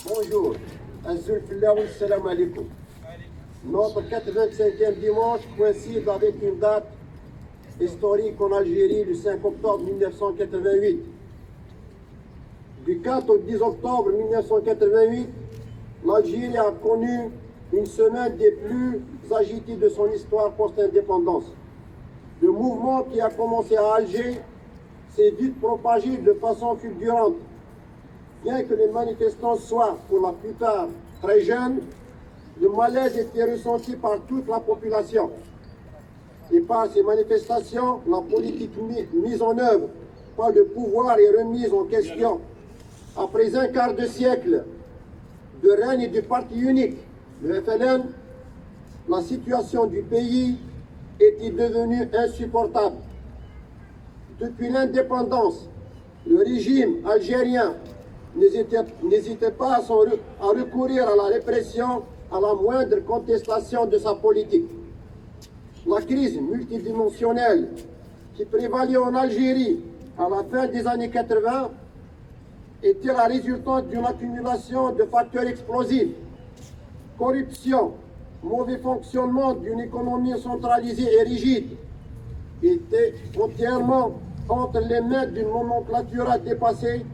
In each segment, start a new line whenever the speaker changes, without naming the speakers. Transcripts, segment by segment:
Bonjour. Salam alaikum. Notre 85e dimanche coïncide avec une date historique en Algérie, le 5 octobre 1988. Du 4 au 10 octobre 1988, l'Algérie a connu une semaine des plus agitées de son histoire post-indépendance. Le mouvement qui a commencé à Alger s'est vite propagé de façon fulgurante. Bien que les manifestants soient pour la plupart très jeunes, le malaise était ressenti par toute la population. Et par ces manifestations, la politique mise en œuvre par le pouvoir est remise en question. Après un quart de siècle de règne du parti unique, le FLN, la situation du pays était devenue insupportable. Depuis l'indépendance, le régime algérien n'hésitait pas à recourir à la répression à la moindre contestation de sa politique. La crise multidimensionnelle qui prévalait en Algérie à la fin des années 80 était la résultante d'une accumulation de facteurs explosifs. Corruption, mauvais fonctionnement d'une économie centralisée et rigide était entièrement entre les mains d'une nomenclature à dépasser,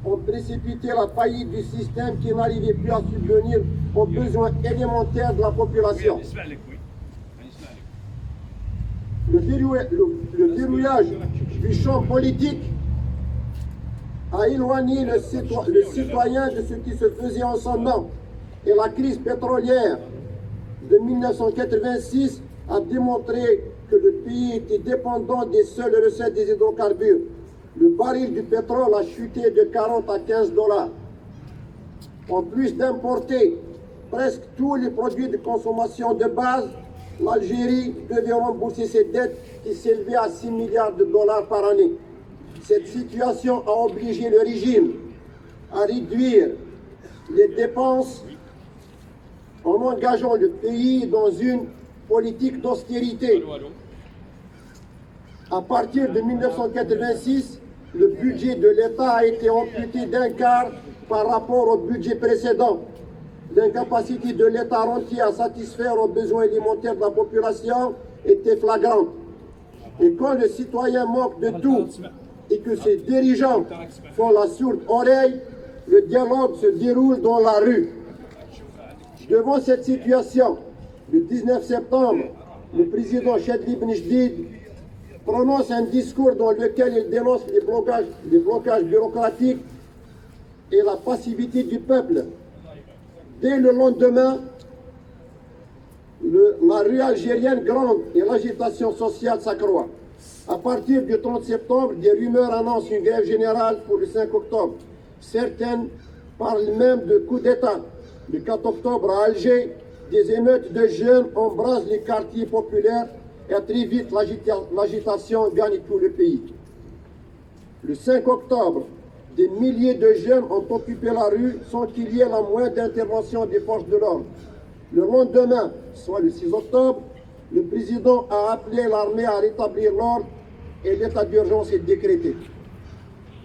ont précipité la faillite du système qui n'arrivait plus à subvenir aux besoins élémentaires de la population. Le verrouillage du champ politique a éloigné le citoyen de ce qui se faisait en son nom, et la crise pétrolière de 1986 a démontré que le pays était dépendant des seules recettes des hydrocarbures. Le baril du pétrole a chuté de 40 à 15 $. En plus d'importer presque tous les produits de consommation de base, l'Algérie devait rembourser ses dettes qui s'élevaient à 6 milliards de dollars par année. Cette situation a obligé le régime à réduire les dépenses en engageant le pays dans une politique d'austérité. À partir de 1986, le budget de l'État a été amputé d'un quart par rapport au budget précédent. L'incapacité de l'État entier à satisfaire aux besoins alimentaires de la population était flagrante. Et quand le citoyen manque de tout et que ses dirigeants font la sourde oreille, le dialogue se déroule dans la rue. Devant cette situation, le 19 septembre, le président Chadli Ben Jdid prononce un discours dans lequel il dénonce les blocages bureaucratiques et la passivité du peuple. Dès le lendemain, la rue algérienne gronde et l'agitation sociale s'accroît. À partir du 30 septembre, des rumeurs annoncent une grève générale pour le 5 octobre. Certaines parlent même de coup d'État. Le 4 octobre, à Alger, des émeutes de jeunes embrasent les quartiers populaires et très vite l'agitation gagne tout le pays. Le 5 octobre, des milliers de jeunes ont occupé la rue sans qu'il y ait la moindre intervention des forces de l'ordre. Le lendemain, soit le 6 octobre, le président a appelé l'armée à rétablir l'ordre et l'état d'urgence est décrété.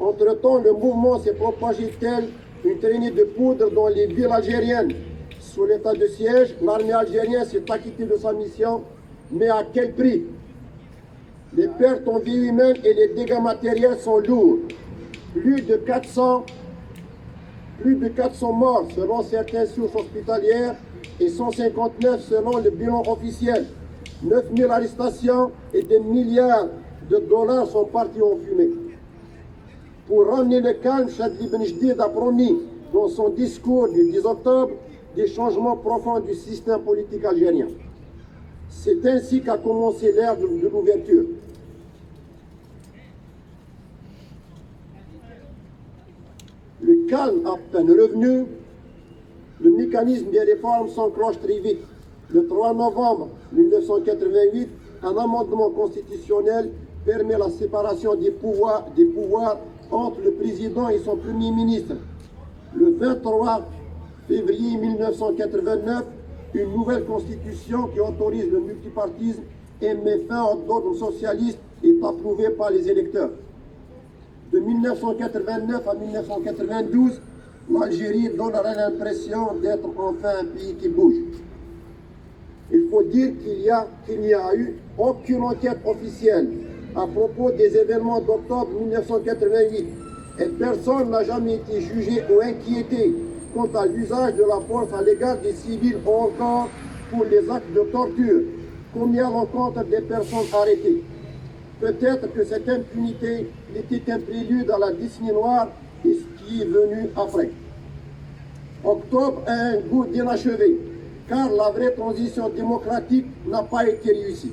Entre-temps, le mouvement s'est propagé tel une traînée de poudre dans les villes algériennes. Sous l'état de siège, l'armée algérienne s'est acquittée de sa mission, mais à quel prix? Les pertes en vie humaine et les dégâts matériels sont lourds. Plus de 400 morts selon certaines sources hospitalières et 159 selon le bilan officiel. 9000 arrestations et des milliards de dollars sont partis en fumée. Pour ramener le calme, Chadli Ben Jdid a promis dans son discours du 10 octobre des changements profonds du système politique algérien. C'est ainsi qu'a commencé l'ère de l'ouverture. Le calme à peine revenu, le mécanisme des réformes s'enclenche très vite. Le 3 novembre 1988, un amendement constitutionnel permet la séparation des pouvoirs entre le président et son premier ministre. Le 23 février 1989, une nouvelle constitution qui autorise le multipartisme et met fin au dogme socialiste est approuvée par les électeurs. De 1989 à 1992, l'Algérie donnerait l'impression d'être enfin un pays qui bouge. Il faut dire qu'il n'y a eu aucune enquête officielle à propos des événements d'octobre 1988 et personne n'a jamais été jugé ou inquiété quant à l'usage de la force à l'égard des civils ou encore pour les actes de torture commis à l'encontre des personnes arrêtées. Peut-être que cette impunité était un prélude à la décennie noire et ce qui est venu après. Octobre a un goût d'inachevé, car la vraie transition démocratique n'a pas été réussie.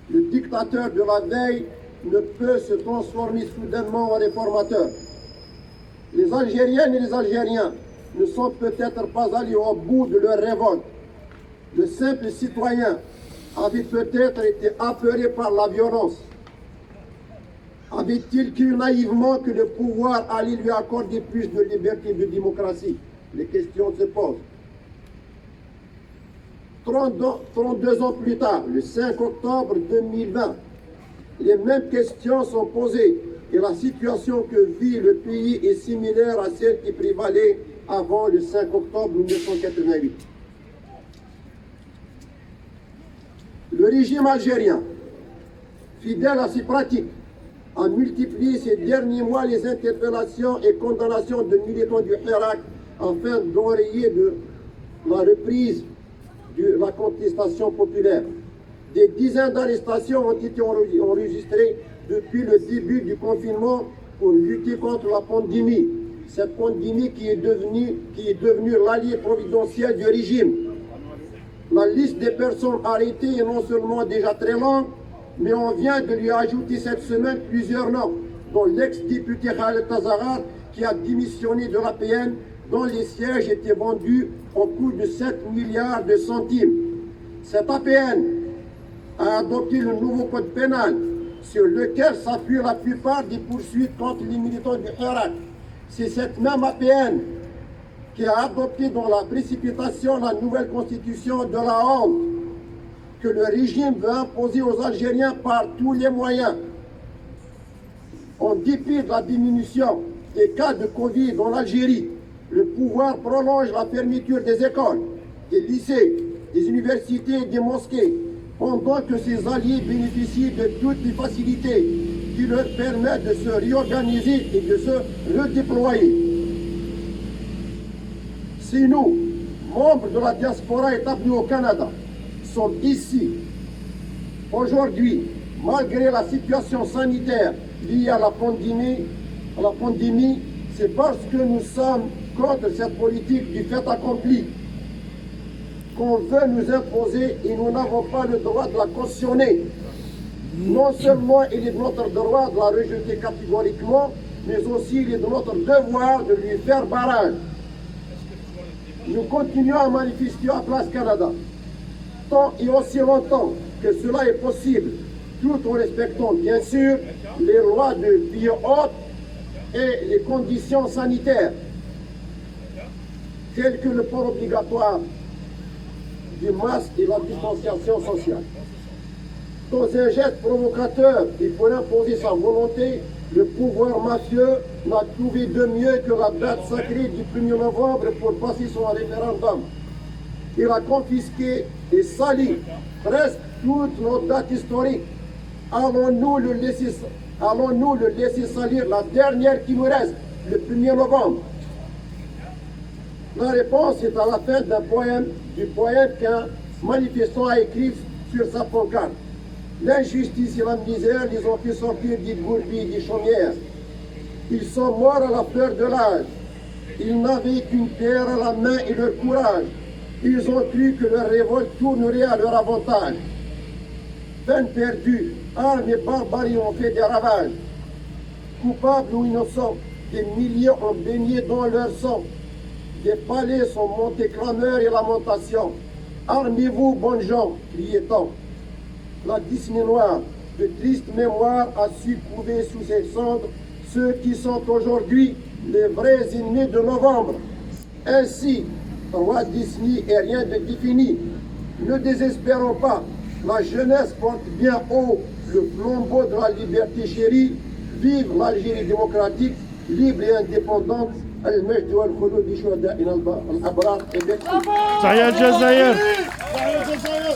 Le dictateur de la veille ne peut se transformer soudainement en réformateur. Les Algériennes et les Algériens ne sont peut-être pas allés au bout de leur révolte. Le simple citoyen avait peut-être été apeuré par la violence. Avait-il cru naïvement que le pouvoir allait lui accorder plus de liberté et de démocratie? Les questions se posent. 32 ans plus tard, le 5 octobre 2020, les mêmes questions sont posées et la situation que vit le pays est similaire à celle qui prévalait avant le 5 octobre 1988. Le régime algérien, fidèle à ses pratiques, a multiplié ces derniers mois les interpellations et condamnations de militants du Hirak afin d'enrayer la reprise de la contestation populaire. Des dizaines d'arrestations ont été enregistrées depuis le début du confinement pour lutter contre la pandémie. Cette pandémie qui est devenue l'allié providentiel du régime. La liste des personnes arrêtées est non seulement déjà très longue, mais on vient de lui ajouter cette semaine plusieurs noms, dont l'ex-député Khaled Tazaghart qui a démissionné de l'APN, dont les sièges étaient vendus au coût de 7 milliards de centimes. Cette APN a adopté le nouveau code pénal sur lequel s'appuient la plupart des poursuites contre les militants du Hirak. C'est cette même APN qui a adopté dans la précipitation la nouvelle constitution de la honte que le régime veut imposer aux Algériens par tous les moyens. En dépit de la diminution des cas de Covid en Algérie, le pouvoir prolonge la fermeture des écoles, des lycées, des universités et des mosquées, pendant que ses alliés bénéficient de toutes les facilités qui leur permettent de se réorganiser et de se redéployer. Si nous, membres de la diaspora établis au Canada, sommes ici, aujourd'hui, malgré la situation sanitaire liée à la pandémie, c'est parce que nous sommes contre cette politique du fait accompli qu'on veut nous imposer et nous n'avons pas le droit de la cautionner. Non seulement il est de notre droit de la rejeter catégoriquement, mais aussi il est de notre devoir de lui faire barrage. Nous continuons à manifester à Place Canada, tant et aussi longtemps que cela est possible, tout en respectant bien sûr les lois de vie haute et les conditions sanitaires, telles que le port obligatoire du masque et la distanciation sociale. Dans un geste provocateur et pour imposer sa volonté, le pouvoir mafieux n'a trouvé de mieux que la date sacrée du 1er novembre pour passer son référendum. Il a confisqué et sali presque toutes nos dates historiques. Allons-nous le laisser salir la dernière qui nous reste, le 1er novembre? La réponse est à la fin du poème qu'un manifestant a écrit sur sa pancarte. L'injustice et la misère les ont fait sortir des gourbilles et des chaumières. Ils sont morts à la fleur de l'âge. Ils n'avaient qu'une terre à la main et leur courage. Ils ont cru que leur révolte tournerait à leur avantage. Peine perdue, armes et barbarie ont fait des ravages. Coupables ou innocents, des milliers ont baigné dans leur sang. Des palais sont montés clameurs et lamentations. Armez-vous, bonnes gens, criait-on. La Disney noire, de triste mémoire, a su couver sous ses cendres ceux qui sont aujourd'hui les vrais ennemis de novembre. Ainsi, roi Disney est rien de défini. Ne désespérons pas, la jeunesse porte bien haut le flambeau de la liberté chérie. Vive l'Algérie démocratique, libre et indépendante. المجد والخلود لشهدائنا الأبرار.
تحية الجزائر.
تحية الجزائر.